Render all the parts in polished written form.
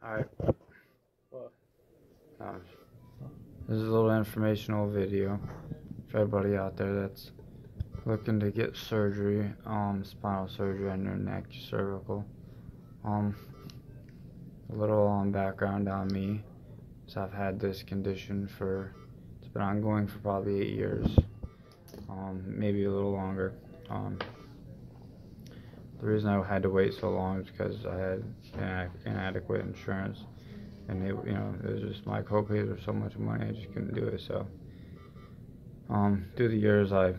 Alright, this is a little informational video for everybody out there that's looking to get surgery, spinal surgery on your neck, cervical. A little background on me. So I've had this condition it's been ongoing for probably 8 years, maybe a little longer. The reason I had to wait so long is because I had inadequate insurance, and it was just my copays were so much money I just couldn't do it. So through the years I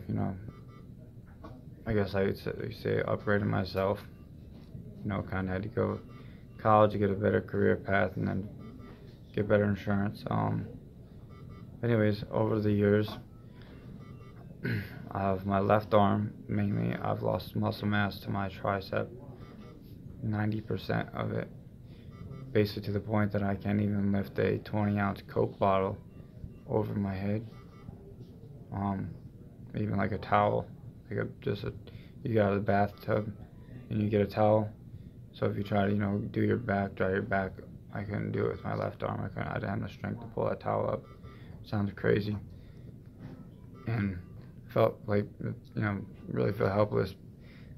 guess I would say upgraded myself. Kind of had to go to college to get a better career path and then get better insurance. Anyways, over the years, of my left arm mainly, I've lost muscle mass to my tricep, 90% of it, basically to the point that I can't even lift a 20-ounce Coke bottle over my head. Even like a towel, you get out of the bathtub and you get a towel. So if you try to do your back, dry your back, I couldn't do it with my left arm. I didn't have the strength to pull that towel up. Sounds crazy, and felt like really feel helpless.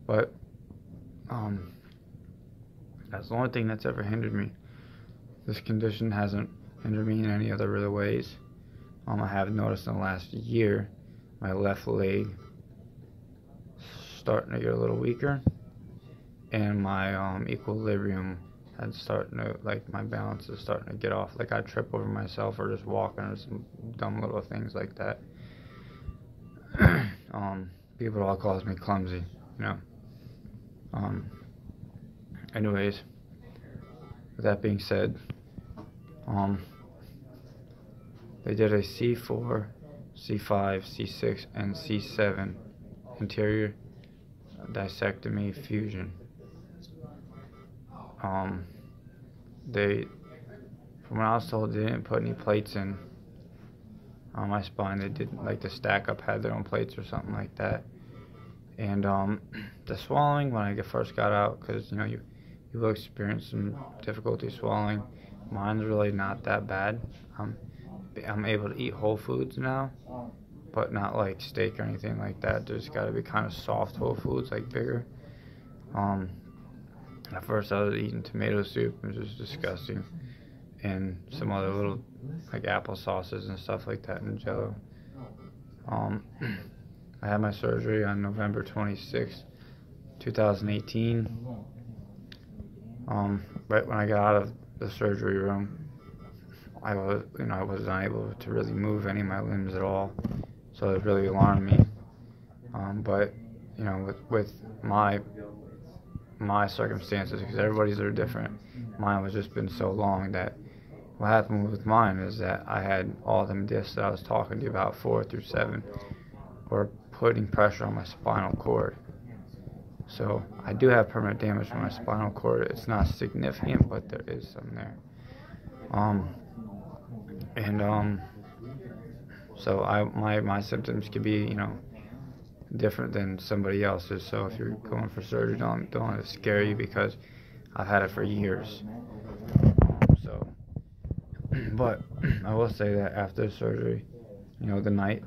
But that's the only thing that's ever hindered me. This condition hasn't hindered me in any other real ways. I have noticed in the last year my left leg starting to get a little weaker, and my equilibrium had starting to, my balance is starting to get off. Like I trip over myself or just walking or some dumb little things like that. People all calls me clumsy, Anyways, with that being said, they did a C4, C5, C6, and C7 anterior disectomy fusion. From what I was told, they didn't put any plates in on my spine. They didn't, like the stack up had their own plates or something like that. And the swallowing, when I first got out, because you will experience some difficulty swallowing. Mine's really not that bad. I'm able to eat whole foods now, but not like steak or anything like that. There's got to be kind of soft whole foods, like bigger. At first I was eating tomato soup, which was disgusting, and some other little like apple sauces and stuff like that in Jello. I had my surgery on November 26, 2018. Right when I got out of the surgery room, I was unable to really move any of my limbs at all, so it really alarmed me. But with my circumstances, because everybody's are different, mine was just been so long that what happened with mine is that I had all them discs that I was talking to you about, 4 through 7, were putting pressure on my spinal cord. So I do have permanent damage to my spinal cord. It's not significant, but there is some there. So my symptoms could be different than somebody else's. So if you're going for surgery, don't let it scare you, because I've had it for years. But I will say that after surgery, the night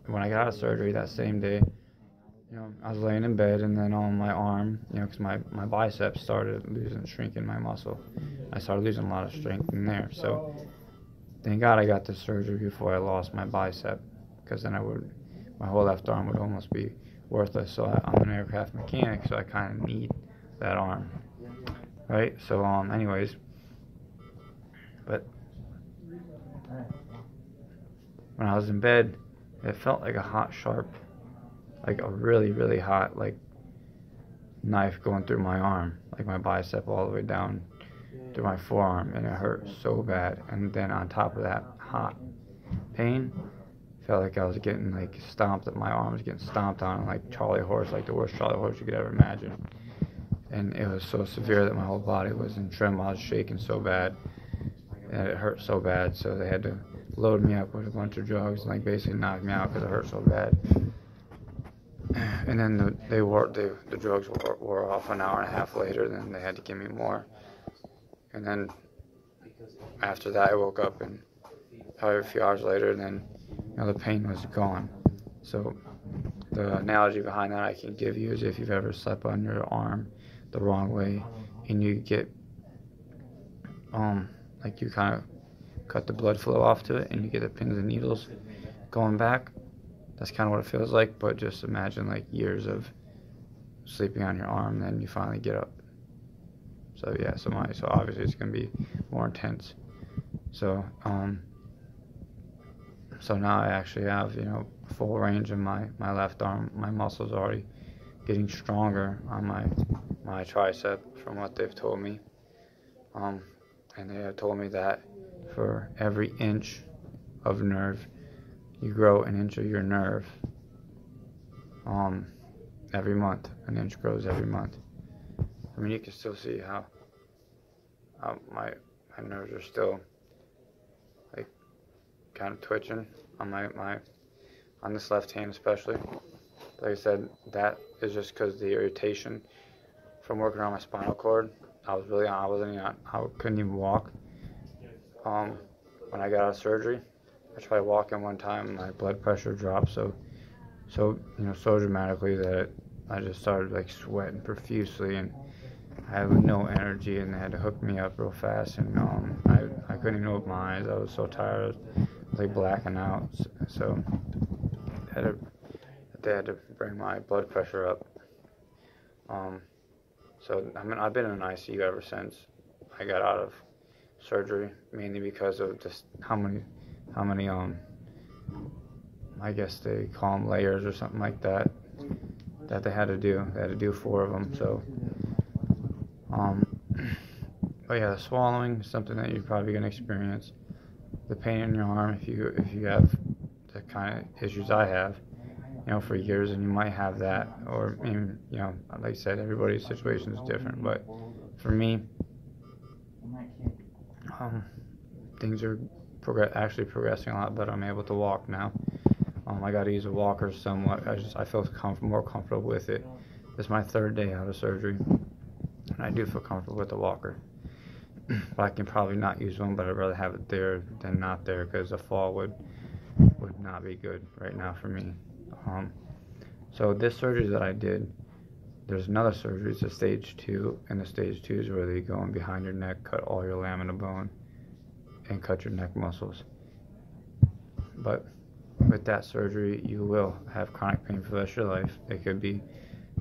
when I got out of surgery, that same day, I was laying in bed, and then on my arm, because my biceps started shrinking my muscle. I started losing a lot of strength in there. So thank God I got this surgery before I lost my bicep, because then my whole left arm would almost be worthless. So I'm an aircraft mechanic, so I kind of need that arm, right? So anyways, but when I was in bed, it felt like a hot, sharp, like a really, really hot, knife going through my arm, like my bicep all the way down to my forearm, and it hurt so bad. And then on top of that hot pain, felt like I was getting stomped, that my arm was getting stomped on like Charlie horse, like the worst Charlie horse you could ever imagine. And it was so severe that my whole body was in tremble. I was shaking so bad, and it hurt so bad, so they had to load me up with a bunch of drugs and basically knock me out because it hurt so bad. And then the drugs wore off an hour and a half later. Then they had to give me more. And then after that, I woke up, and probably a few hours later, then the pain was gone. So the analogy behind that I can give you is if you've ever slept on your arm the wrong way, and you get like you kind of cut the blood flow off to it, and you get the pins and needles going back. That's kind of what it feels like, but just imagine like years of sleeping on your arm, then you finally get up. So yeah, so obviously it's gonna be more intense. So so now I actually have full range of my left arm. My muscles are already getting stronger on my tricep from what they've told me. And they have told me that for every inch of nerve, you grow an inch of your nerve every month. An inch grows every month. I mean, you can still see how my nerves are still like kind of twitching on on this left hand especially. Like I said, that is just because the irritation from working on my spinal cord. I couldn't even walk. When I got out of surgery, I tried walking one time, and my blood pressure dropped so dramatically that I just started like sweating profusely, and I had no energy, and they had to hook me up real fast, and I couldn't even open my eyes. I was so tired, I was like blacking out. So they had to bring my blood pressure up. So I've been in an ICU ever since I got out of surgery, mainly because of just how many I guess they call them layers or something like that they had to do. They had to do 4 of them. So but yeah, the swallowing is something that you're probably going to experience. The pain in your arm, if you have the kind of issues I have, for years, and you might have that, or even, like I said, everybody's situation is different, but for me, things are actually progressing a lot better. I'm able to walk now. I got to use a walker somewhat. I feel more comfortable with it. This is my 3rd day out of surgery, and I do feel comfortable with the walker. But I can probably not use one, but I'd rather have it there than not there, because a fall would not be good right now for me. So this surgery that I did, there's another surgery. It's a stage 2, and the stage 2 is where they go in behind your neck, cut all your lamina bone, and cut your neck muscles. But with that surgery, you will have chronic pain for the rest of your life. It could be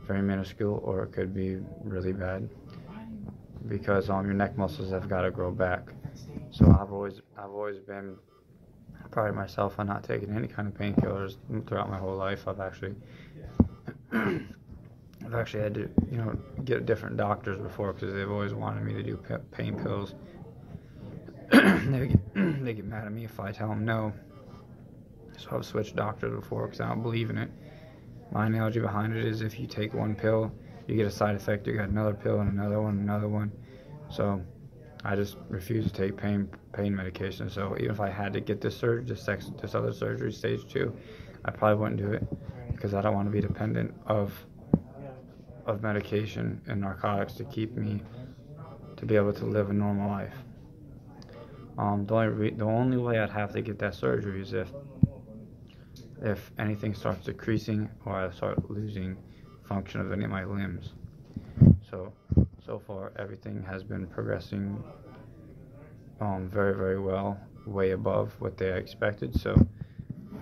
very minuscule, or it could be really bad, because your neck muscles have got to grow back. So I've always been proud of myself on not taking any kind of painkillers throughout my whole life. I've actually had to get different doctors before, because they've always wanted me to do pain pills. They get mad at me if I tell them no. So I've switched doctors before because I don't believe in it. My analogy behind it is, if you take one pill, you get a side effect. You got another pill and another one. So I just refuse to take pain medication. So even if I had to get this surgery, this other surgery, stage 2, I probably wouldn't do it, because I don't want to be dependent of medication and narcotics to keep me to be able to live a normal life. The only way I'd have to get that surgery is if anything starts decreasing, or I start losing function of any of my limbs. So far everything has been progressing very, very well, way above what they expected. So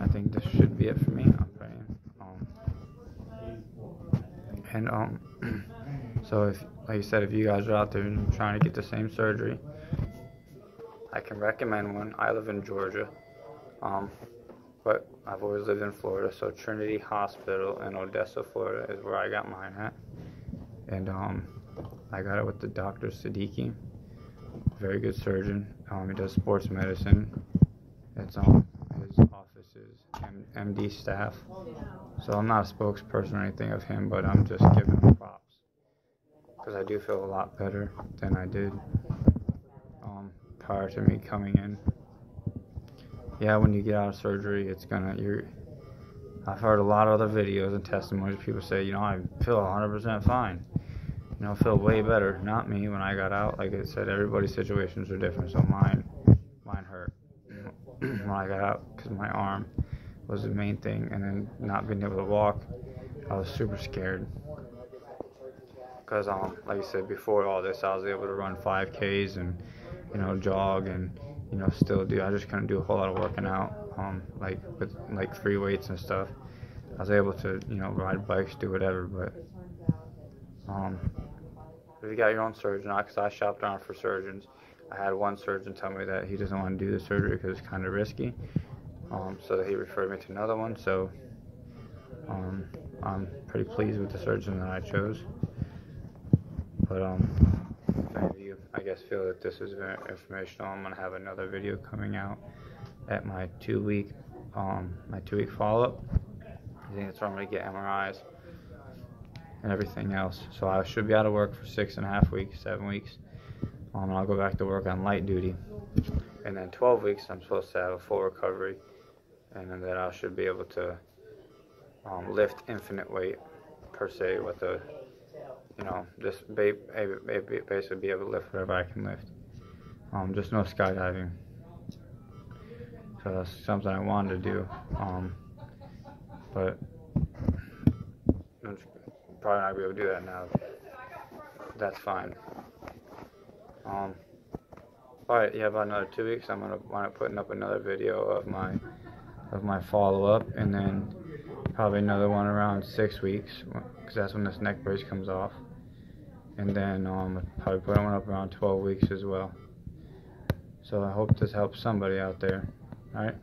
I think this should be it for me. I'm praying. So if, like I said, if you guys are out there and trying to get the same surgery, I can recommend one. I live in Georgia, but I've always lived in Florida. So Trinity Hospital in Odessa, Florida is where I got mine at. And I got it with the Dr. Siddiqui, very good surgeon. He does sports medicine. It's his office is MD staff. So I'm not a spokesperson or anything of him, but I'm just giving him props, because I do feel a lot better than I did prior to me coming in. Yeah, when you get out of surgery, I've heard a lot of other videos and testimonies. People say, I feel 100% fine. you know, feel way better. Not me when I got out. Like I said, everybody's situations are different, so mine hurt when I got out because my arm was the main thing, and then not being able to walk, I was super scared. Because like I said, before all this, I was able to run 5Ks and, you know, jog and, you know, still do. I just couldn't do a whole lot of working out, like with like free weights and stuff. I was able to, you know, ride bikes, do whatever, but if you got your own surgeon, because I shopped around for surgeons, I had one surgeon tell me that he doesn't want to do the surgery because it's kind of risky, so he referred me to another one. So I'm pretty pleased with the surgeon that I chose. But if any of you, I guess, feel that this is very informational, I'm gonna have another video coming out at my 2-week follow-up. I think that's where I'm gonna get MRIs and everything else. So I should be out of work for 6.5 weeks, 7 weeks. And I'll go back to work on light duty. And then 12 weeks, I'm supposed to have a full recovery, and then I should be able to lift infinite weight per se with the, you know, just basically be able to lift whatever I can lift. Just no skydiving. So that's something I wanted to do. But I'm probably not gonna be able to do that now. That's fine. Alright, yeah, about another 2 weeks, I'm gonna wind up putting up another video of my follow-up, and then probably another one around 6 weeks, because that's when this neck brace comes off. And then probably put one up around 12 weeks as well. So I hope this helps somebody out there. Alright.